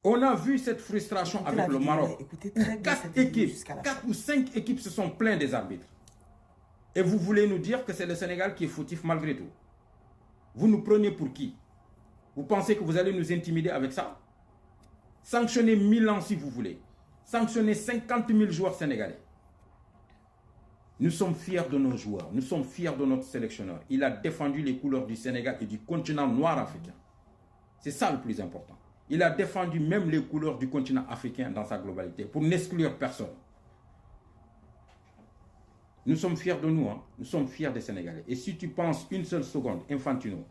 On a vu cette frustration Écoutez avec le vidéo, Maroc. écoutez très bien Quatre cette vidéo équipes, jusqu'à la 4 fin. ou 5 équipes se sont plaints des arbitres. Et vous voulez nous dire que c'est le Sénégal qui est fautif malgré tout. Vous nous prenez pour qui? Vous pensez que vous allez nous intimider avec ça? Sanctionnez Milan si vous voulez. Sanctionnez 50 000 joueurs sénégalais. Nous sommes fiers de nos joueurs. Nous sommes fiers de notre sélectionneur. Il a défendu les couleurs du Sénégal et du continent noir africain. C'est ça le plus important. Il a défendu même les couleurs du continent africain dans sa globalité pour n'exclure personne. Nous sommes fiers de nous. Hein? Nous sommes fiers des Sénégalais. Et si tu penses une seule seconde, Infantino,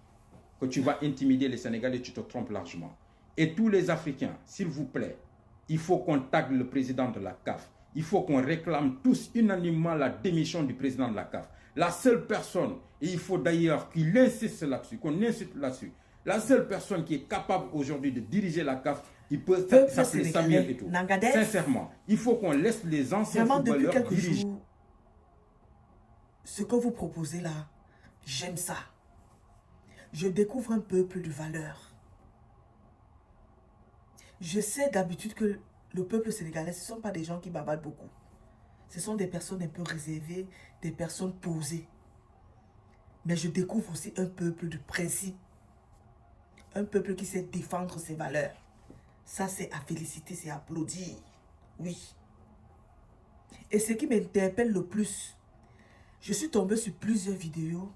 que tu vas intimider les Sénégalais, tu te trompes largement. Et tous les Africains, s'il vous plaît, il faut qu'on tague le président de la CAF. Il faut qu'on réclame tous unanimement la démission du président de la CAF. La seule personne, et il faut d'ailleurs qu'il insiste là-dessus, qu'on insiste là-dessus, la seule personne qui est capable aujourd'hui de diriger la CAF, il peut s'appeler Samuel Eto'o. Sincèrement, il faut qu'on laisse les anciens footballeurs depuis quelques diriger. jours, ce que vous proposez là, j'aime ça. Je découvre un peuple de valeur. Je sais d'habitude que le peuple sénégalais, ce ne sont pas des gens qui babadent beaucoup. Ce sont des personnes un peu réservées, des personnes posées. Mais je découvre aussi un peuple de principe. Un peuple qui sait défendre ses valeurs. Ça, c'est à féliciter, c'est à applaudir. Oui. Et ce qui m'interpelle le plus, je suis tombée sur plusieurs vidéos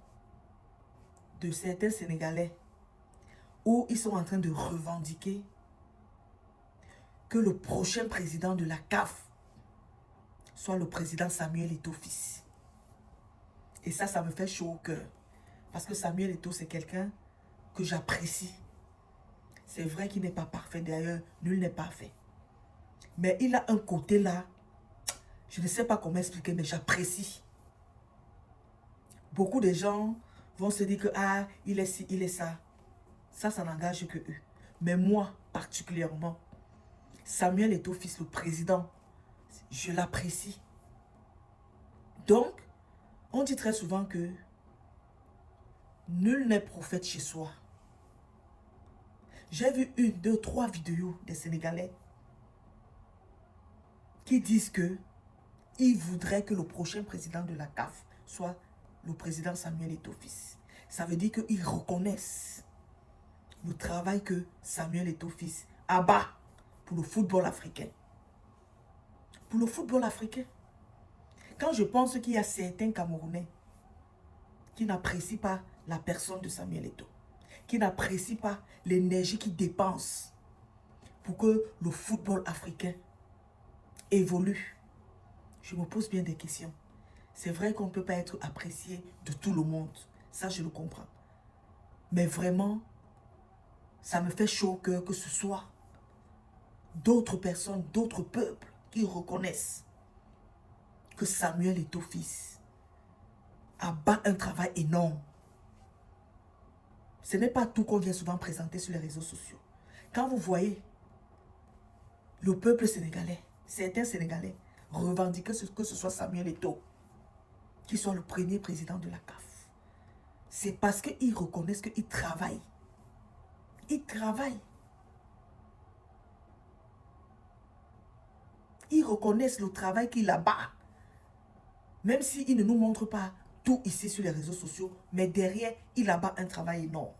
de certains Sénégalais où ils sont en train de revendiquer que le prochain président de la CAF soit le président Samuel Eto'o fils. Et ça me fait chaud au cœur. Parce que Samuel Eto'o, c'est quelqu'un que j'apprécie. C'est vrai qu'il n'est pas parfait, d'ailleurs, nul n'est parfait. Mais il a un côté là, je ne sais pas comment expliquer, mais j'apprécie. Beaucoup de gens vont se dire que, ah, il est ci, il est ça. Ça n'engage que eux. Mais moi, particulièrement, Samuel Eto'o fils, le président, je l'apprécie. Donc, on dit très souvent que nul n'est prophète chez soi. J'ai vu 1, 2, 3 vidéos des Sénégalais qui disent que ils voudraient que le prochain président de la CAF soit le président Samuel Eto'o fils. Ça veut dire qu'ils reconnaissent le travail que Samuel Eto'o fils abat pour le football africain. Pour le football africain. Quand je pense qu'il y a certains Camerounais qui n'apprécient pas la personne de Samuel Eto'o, qui n'apprécient pas l'énergie qu'il dépense pour que le football africain évolue, je me pose bien des questions. C'est vrai qu'on ne peut pas être apprécié de tout le monde. Ça, je le comprends. Mais vraiment, ça me fait chaud au cœur que ce soit d'autres personnes, d'autres peuples qui reconnaissent que Samuel Eto'o fils abat un travail énorme. Ce n'est pas tout qu'on vient souvent présenter sur les réseaux sociaux. Quand vous voyez le peuple sénégalais, certains Sénégalais revendiquer que ce soit Samuel Eto'o qui soit le premier président de la CAF, c'est parce qu'ils reconnaissent qu'il travaille. Il travaille. Ils reconnaissent le travail qu'il abat. Même s'il ne nous montre pas tout ici sur les réseaux sociaux, mais derrière, il abat un travail énorme.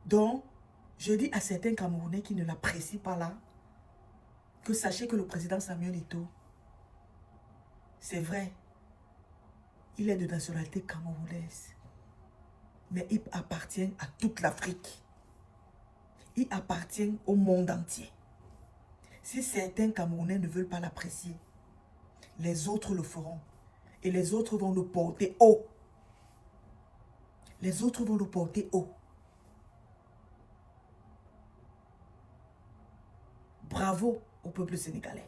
Donc, je dis à certains Camerounais qui ne l'apprécient pas là, que sachez que le président Samuel Eto'o, c'est vrai, il est de nationalité camerounaise, mais il appartient à toute l'Afrique. Il appartient au monde entier. Si certains Camerounais ne veulent pas l'apprécier, les autres le feront. Et les autres vont le porter haut. Les autres vont le porter haut. Bravo au peuple sénégalais.